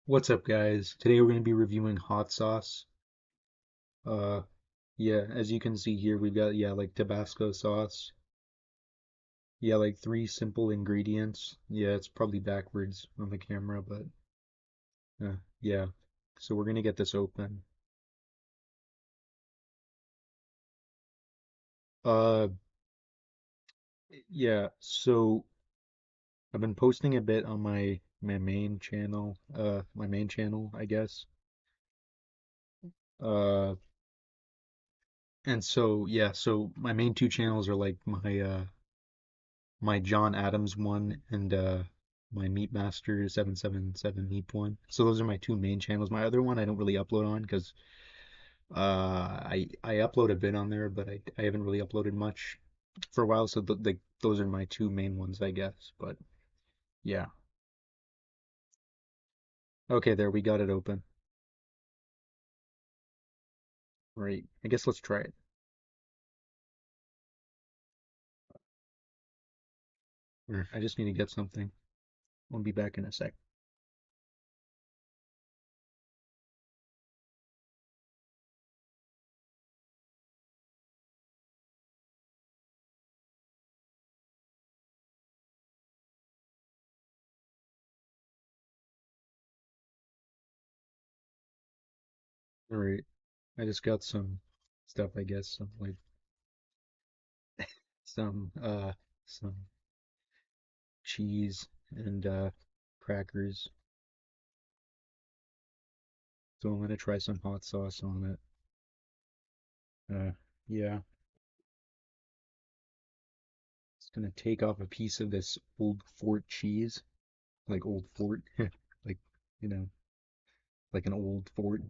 What's up, guys? Today we're going to be reviewing hot sauce. Uh, yeah, as you can see here, we've got, like Tabasco sauce. Yeah, like three simple ingredients. Yeah, it's probably backwards on the camera, but yeah. So we're going to get this open. Uh, yeah, so I've been posting a bit on my main channel, I guess. Uh, and so yeah, so my main two channels are like my John Adams one and my Meatmaster 777 Meat one. So those are my two main channels. My other one I don't really upload on because I upload a bit on there, but I haven't really uploaded much for a while. So those are my two main ones, I guess. But yeah. Okay, there we got it open. Right. I guess let's try it. I just need to get something. I'll be back in a sec. All right. I just got some stuff, I guess, some like some some cheese and crackers. So I'm gonna try some hot sauce on it. Yeah, it's gonna take off a piece of this old fort cheese, like old fort, like you know, like an old fort.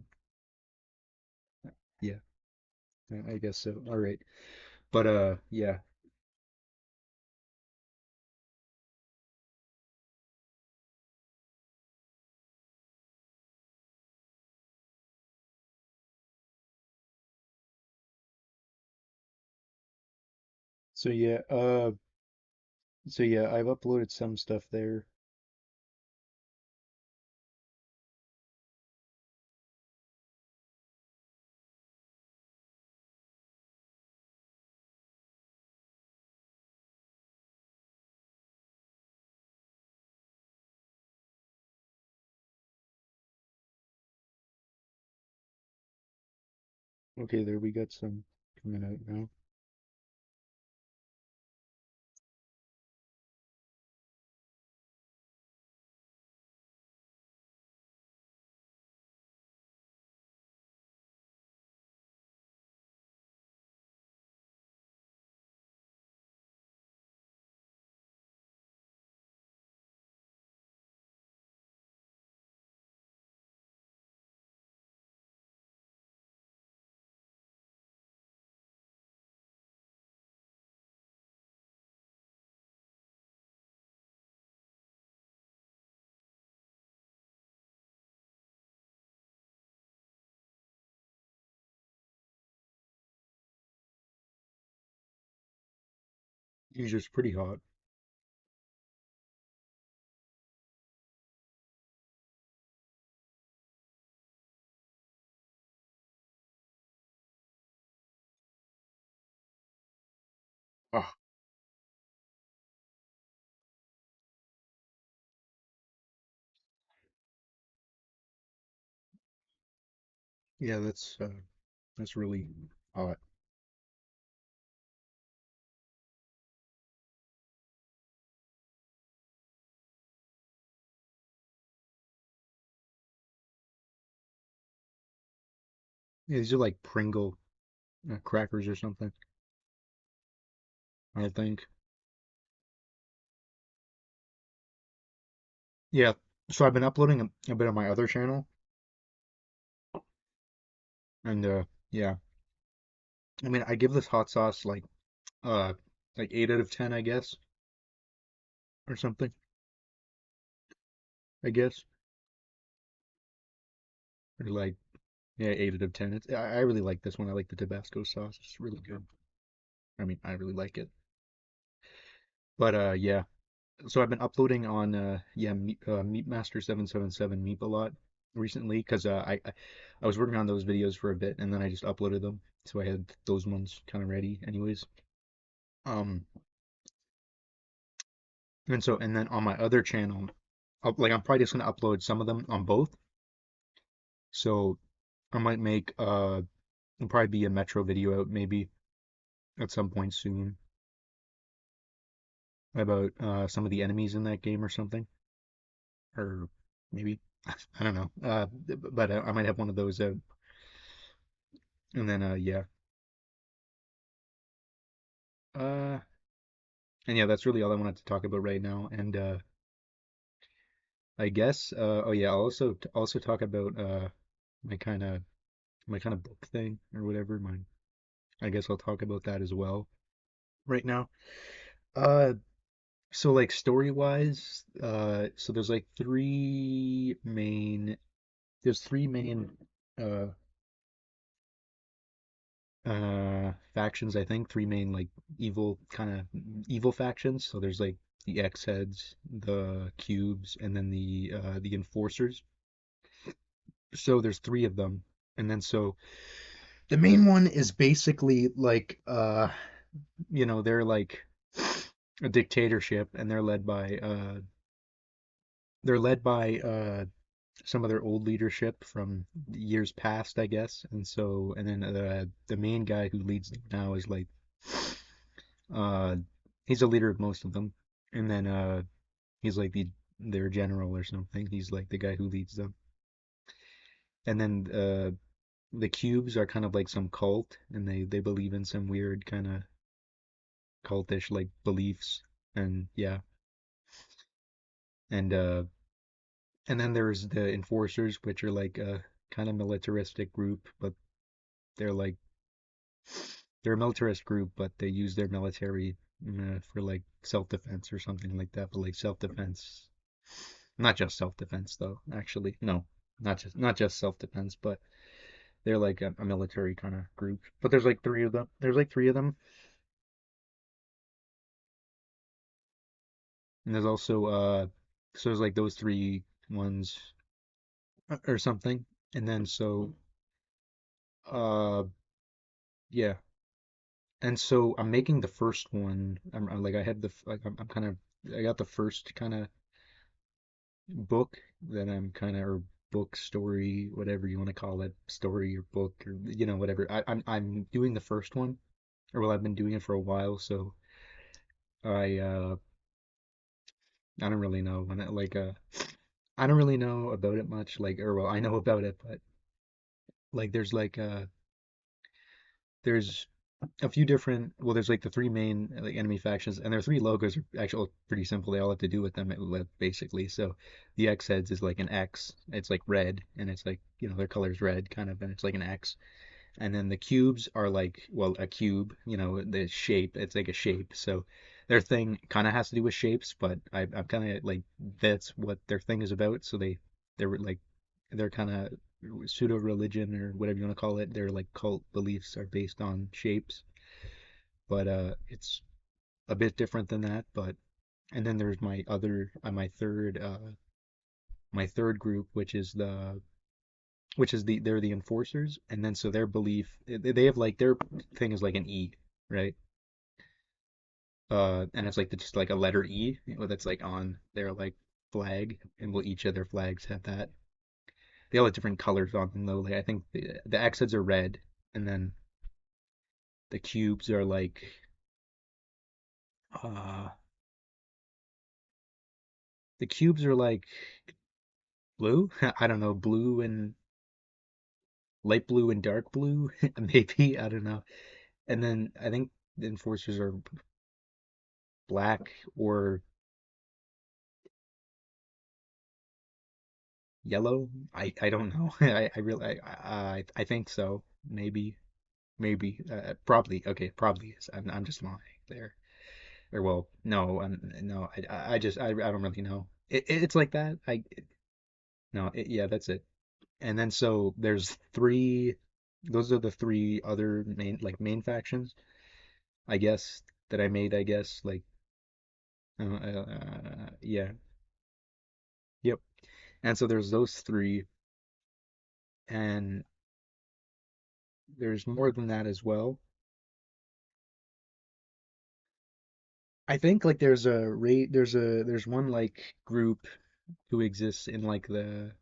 Yeah, I guess so. All right, but yeah. So yeah, I've uploaded some stuff there. Okay, there we got some coming out now. These are pretty hot. Oh, yeah, that's really hot. Yeah, these are like Pringle crackers or something, I think. Yeah, so I've been uploading a bit on my other channel, and yeah, I mean, I give this hot sauce uh, like 8 out of 10, I guess, or something, I guess, or like yeah, 8 out of 10. I really like this one. I like the Tabasco sauce. It's really good. I mean, I really like it. But yeah, so I've been uploading on Meatmaster 777 Meep a lot. recently because I was working on those videos for a bit and then I just uploaded them, so I had those ones kind of ready anyways. Um, and then on my other channel, like I'm probably just gonna upload some of them on both. So I might make it'll probably be a Metro video out maybe at some point soon about some of the enemies in that game or something, or maybe I don't know. But I might have one of those out, and then yeah, uh, and yeah, that's really all I wanted to talk about right now. And I guess oh yeah, I'll also talk about my kind of my kind of book thing or whatever. My I guess I'll talk about that as well right now. Uh, so like story wise, so there's three main uh factions, I think, three main like evil kind of evil factions. So there's like the X-heads, the cubes, and then the enforcers. So there's three of them. And then so the main one is basically like they're like a dictatorship and they're led by some of their old leadership from years past, I guess. And so and then the main guy who leads them now is like uh he's a leader of most of them. And then he's like their general or something. He's like the guy who leads them. And then the cubes are kind of like some cult and they believe in some weird kind of cultish like beliefs. And yeah. And then there's the enforcers, which are like a kind of militaristic group, but they're like they're a militarist group, but they use their military for like self-defense or something like that. But like self-defense, not just self-defense though. Actually, no, not just self-defense, but they're like a military kind of group. But there's like three of them. There's like three of them, and there's also so there's like those three ones or something, and then so uh yeah. And so I'm making the first one. I'm like I had the like I'm kind of I got the first kind of book that I'm kind of or book story whatever you want to call it, story or book or whatever. I'm doing the first one, or well I've been doing it for a while, so I I don't really know when it like I don't really know about it much, like, or well I know about it, but like there's a few different, well there's like the three main like enemy factions, and their three logos are actually pretty simple. They all have to do with them basically. So the X heads is like an X, it's like red, and it's like their color is red kind of, and it's like an X. And then the cubes are like, well, a cube, the shape, it's like a shape. So their thing kind of has to do with shapes, but I'm kind of like, that's what their thing is about. So they're like, they're kind of pseudo religion or whatever you want to call it. Their like cult beliefs are based on shapes, but it's a bit different than that. But and then there's my third group, which is they're the enforcers. And then so their belief, they have like their thing is like an E, right? And it's like just like a letter E that's like on their like flag, and will each of their flags have that. They all have different colors on them though. Like I think the X's are red, and then the cubes are like uh the cubes are like blue. I don't know, blue and light blue and dark blue, maybe. I don't know. And then I think the enforcers are black or yellow. I don't know. I really I think so. Maybe probably okay. Probably is. I'm just lying there. Or well, no. No. I don't really know. It's like that. No. Yeah, that's it. And then so there's three. Those are the three other main factions, I guess, that I made. I guess like yeah. Yep. And so there's those three. and there's more than that as well. I think like there's one like group who exists in like there's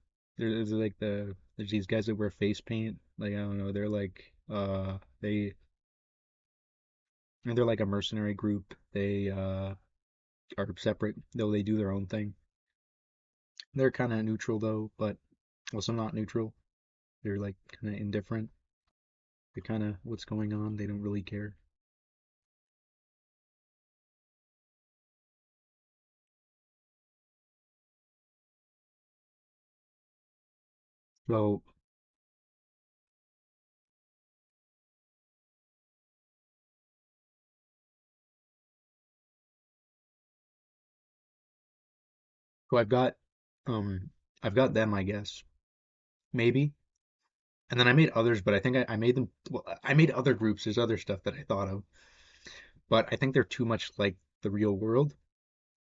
these guys that wear face paint. Like I don't know, they're like they're like a mercenary group. They are separate, though they do their own thing. They're kind of neutral though, but also not neutral. They're like kind of indifferent. They're kind of what's going on. They don't really care. So, so um I've got them, I guess. Maybe. And then I made others, but I think I made them well, I made other groups. There's other stuff that I thought of, but I think they're too much like the real world.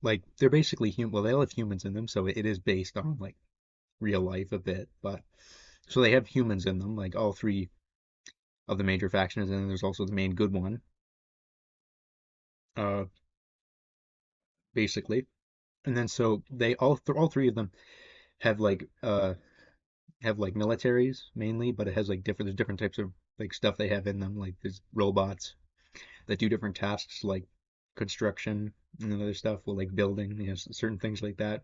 Like they're basically human. Well, they all have humans in them, so it is based on like real life a bit. But so they have humans in them, like all three of the major factions, and then there's also the main good one, uh, basically. And then so they all three of them have have like militaries mainly, but it has like different there's different types of like stuff they have in them. Like there's robots that do different tasks like construction and other stuff, well, like building, certain things like that.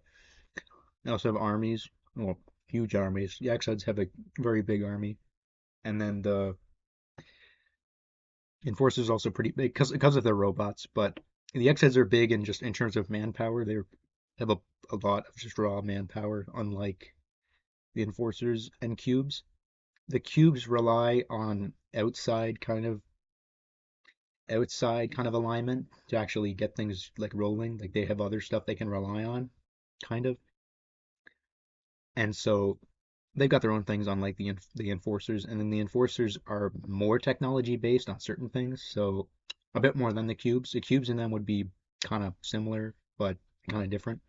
They also have armies, well, huge armies. The X-Heads have a very big army, and then the Enforcers also pretty big because of their robots. But the X-Heads are big in just in terms of manpower. They have a lot of just raw manpower, unlike the Enforcers and Cubes. The Cubes rely on outside kind of alignment to actually get things like rolling. Like they have other stuff they can rely on, kind of. And so they've got their own things on like the enforcers, and then the enforcers are more technology based on certain things. So a bit more than the cubes. The cubes in them would be kind of similar, but kind of different.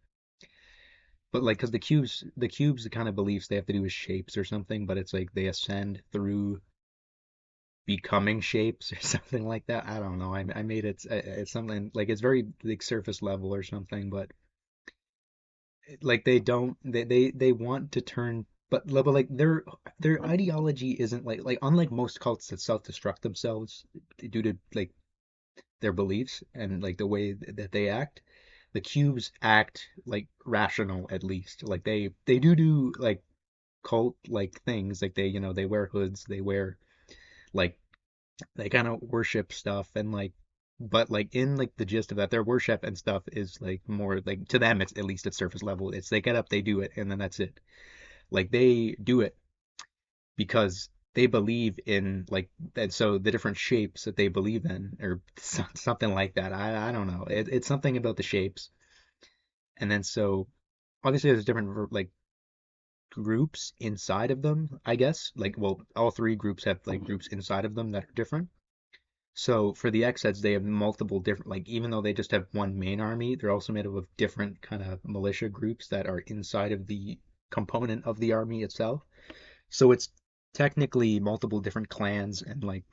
But like, because the kind of beliefs they have to do with shapes or something, but it's like they ascend through becoming shapes or something like that. I don't know. I made it's something like it's very like surface level or something, but like they don't they want to turn but like their ideology isn't like unlike most cults that self-destruct themselves due to like their beliefs and like the way that they act. The cubes act like rational at least. Like they do like cult like things like they wear hoods, they wear like they kind of worship stuff and like but like in like the gist of that their worship and stuff is like more like to them it's at least at surface level it's they get up they do it and then that's it. Like they do it because they believe in like and so the different shapes that they believe in or something like that. I don't know, it's something about the shapes. And then so obviously there's different like groups inside of them, I guess. Like well all three groups have like groups inside of them that are different. So for the X-Heads, they have multiple different, like even though they just have one main army, they're also made up of different kind of militia groups that are inside of the component of the army itself. So it's technically multiple different clans and like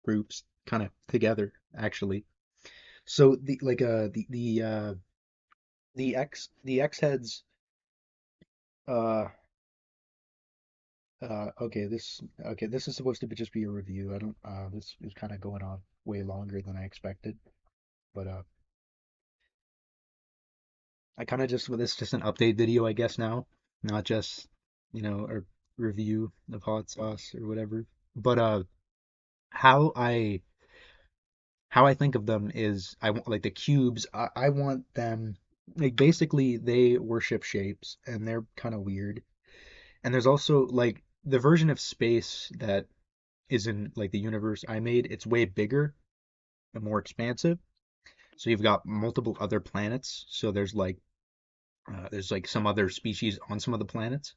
groups kind of together, actually. So the X-Heads uh okay, this is supposed to be just be a review. I don't this is kind of going on way longer than I expected, but I kind of just with this just an update video, I guess now, not just a review of hot sauce or whatever. But how I how I think of them is I want like the cubes. I want them like basically they worship shapes and they're kind of weird. And there's also like the version of space that is in like the universe I made. It's way bigger and more expansive. So you've got multiple other planets. So there's like some other species on some of the planets.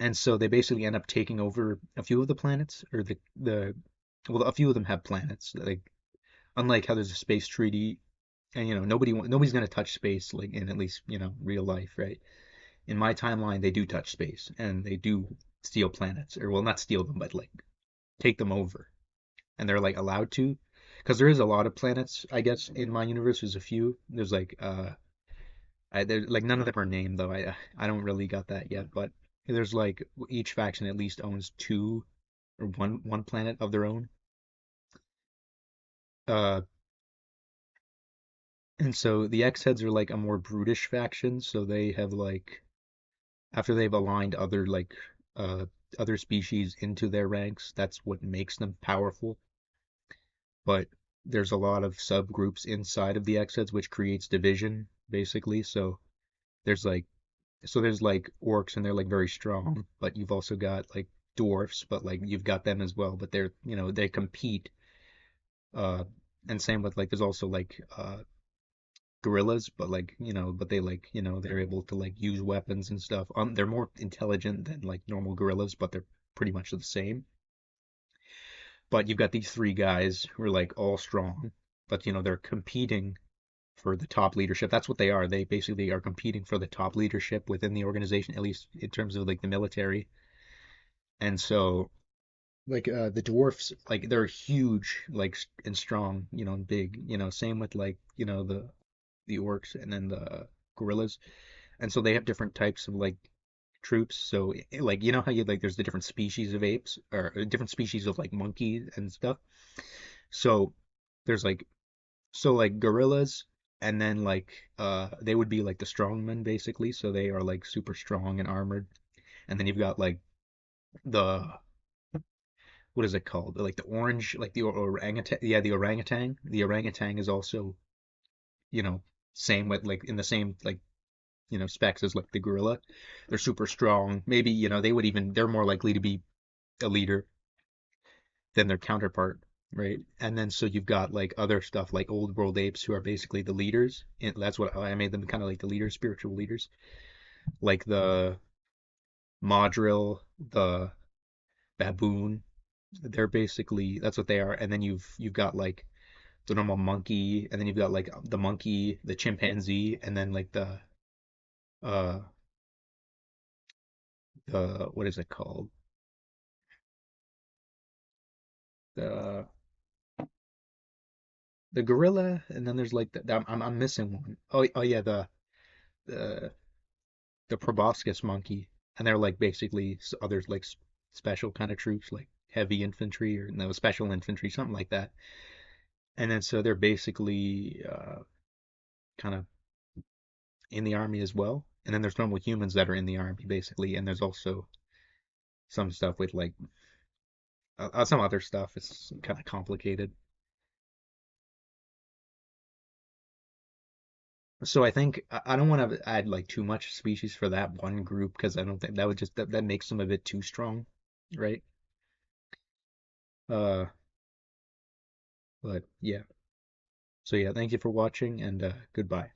And so they basically end up taking over a few of the planets, or the well, a few of them have planets. Like unlike how there's a space treaty, and nobody's gonna touch space like in at least real life, right? In my timeline, they do touch space, and they do. steal planets, or well, not steal them, but like take them over, and they're like allowed to, because there is a lot of planets, I guess, in my universe. There's a few. There's like they're like none of them are named though. I don't really got that yet, but there's like each faction at least owns two or one planet of their own. Uh, and so the X-Heads are like a more brutish faction, so they have like after they've aligned other like uh other species into their ranks, that's what makes them powerful. But there's a lot of subgroups inside of the X-Heads which creates division basically. So there's like orcs and they're like very strong, but you've also got like dwarfs, but like you've got them as well, but they're they compete. Uh, and same with like there's also like gorillas, but like but they like they're able to like use weapons and stuff. They're more intelligent than like normal gorillas, but they're pretty much the same. But you've got these three guys who are like all strong, but they're competing for the top leadership. That's what they are. They basically are competing for the top leadership within the organization, at least in terms of like the military. And so like the dwarfs, like they're huge, like and strong, and big, same with like, the orcs and then the gorillas. And so they have different types of like troops. So like how you like there's the different species of apes or different species of like monkeys and stuff. So there's like like gorillas and then like they would be like the strongmen basically. So they are like super strong and armored. And then you've got like the what is it called? Like the orange, like the orangutan. Yeah, the orangutan. The orangutan is also, you know, same with like in the same like, specs as like the gorilla. They're super strong. Maybe, they're more likely to be a leader than their counterpart, right? And then so you've got like other stuff like old world apes who are basically the leaders. And that's what I made them kind of like the leaders, spiritual leaders, like the Madril, the baboon. They're basically that's what they are. And then you've got like the normal monkey, and then you've got like the monkey, the chimpanzee, and then like uh the what is it called? The gorilla, and then there's like I'm missing one. Oh yeah, the proboscis monkey, and they're like basically others like special kind of troops, like heavy infantry or no special infantry, something like that. And then so they're basically kind of in the army as well. And then there's normal humans that are in the army basically, and there's also some stuff with like some other stuff. It's kind of complicated. So I think I don't want to add like too much species for that one group because I don't think that would just that makes them a bit too strong, right? Uh, but yeah. So yeah, thank you for watching and goodbye.